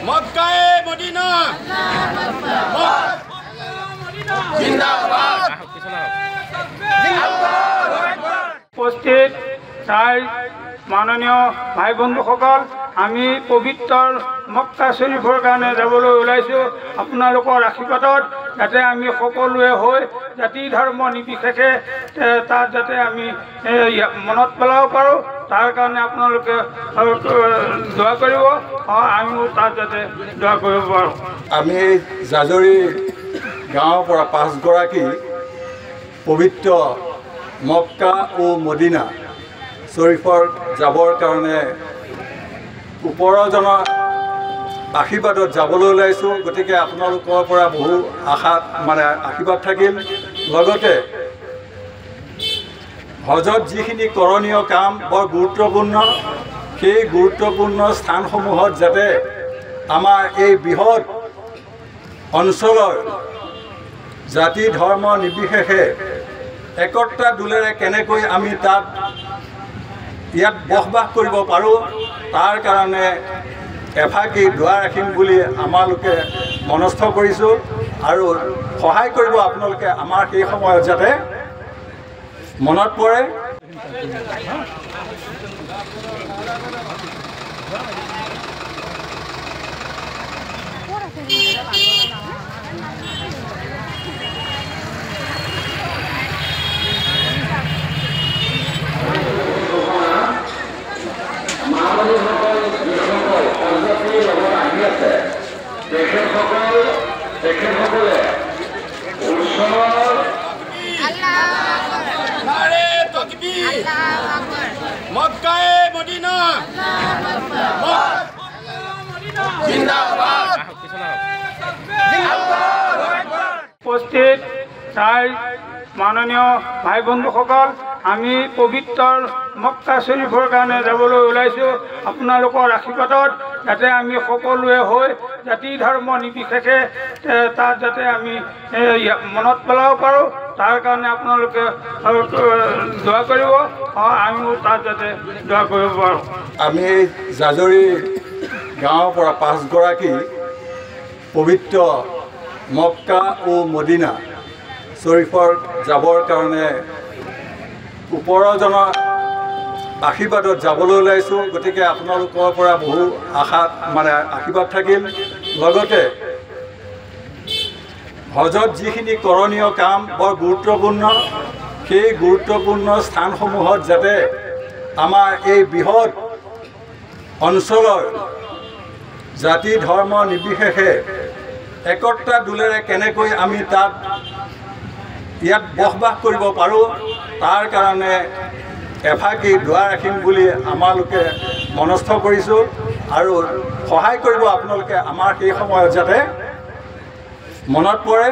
মক্কায়ে মদিনা জিন্দাবাদ উপস্থিত তাই মাননীয় ভাই বন্ধুসকল আমি পবিত্ৰ মক্কা শৰীফৰ কাৰণে যাবলৈ ওলাইছোঁ আপোনালোকৰ আশীৰ্বাদত যাতে আমি সকলোৱে হৈ জাতি ধৰ্ম নিৰ্বিশেষে তাত যাতে আমি মনত পেলাব পাৰোঁ তাৰ কাৰণে আপোনালোকে দোৱা কৰিব আমিও তাত যাতে দোৱা কৰিব পাৰোঁ। আমি জাজৰি গাঁৱৰ পৰা 5 গৰাকী পবিত্ৰ মক্কা ও মদিনা শৰীফৰ যাবৰ কাৰণে ওপৰজনৰ আশীৰ্বাদত যাবলৈ ওলাইছোঁ। গতিকে আপোনালোকৰ পৰা বহু আশাত আশীৰ্বাদ থাকিল। লগতে হজত যিখিনি কৰণীয় কাম বৰ গুৰুত্বপূৰ্ণ, সেই গুৰুত্বপূৰ্ণ স্থানসমূহত যাতে আমাৰ এই বৃহৎ অঞ্চলৰ জাতি ধৰ্ম নিৰ্বিশেষে একতা দোলেৰে কেনেকৈ আমি তাত ইয়াত বসবাস কৰিব পাৰোঁ তাৰ কাৰণে এফাকি দুৱাৰ ৰাখিম বুলি আমালোকে মনস্থ কৰিছোঁ আৰু সহায় কৰিব আপোনালোকে আমাৰ সেই সময়ত যাতে মনত পৰে। মক্কায়ে মদিনা জিন্দাবাদ উপস্থিত তাই মাননীয় ভাই বন্ধুসকল আমি পবিত্ৰ মক্কা শৰীফৰ কাৰণে যাবলৈ ওলাইছোঁ আপোনালোকৰ আশীৰ্বাদত যাতে আমি সকলোৱে হৈ জাতি ধৰ্ম নিৰ্বিশেষে তাত যাতে আমি মনত পেলাব পাৰোঁ তাৰ কাৰণে আপোনালোকে দোৱা কৰিব আমিও তাত যাতে দোৱা কৰিব পাৰোঁ। আমি জাজৰি গাঁৱৰ পৰা 5 গৰাকী পবিত্ৰ মক্কা ও মদিনা শৰীফৰ যাবৰ কাৰণে ওপৰজনৰ আশীৰ্বাদত যাবলৈ ওলাইছোঁ। গতিকে আপোনালোকৰ পৰা বহু আশাত আশীৰ্বাদ থাকিল। লগতে হজত যিখিনি কৰণীয় কাম বৰ গুৰুত্বপূৰ্ণ, সেই গুৰুত্বপূৰ্ণ স্থানসমূহত যাতে আমাৰ এই বৃহৎ অঞ্চলৰ জাতি ধৰ্ম নিৰ্বিশেষে একতা দোলেৰে কেনেকৈ আমি তাত ইয়াত বসবাস কৰিব পাৰোঁ তাৰ কাৰণে এফাকি দুৱাৰ ৰাখিম বুলি আমালোকে মনস্থ কৰিছোঁ আৰু সহায় কৰিব আপোনালোকে আমাৰ সেই সময়ত যাতে মনত পৰে।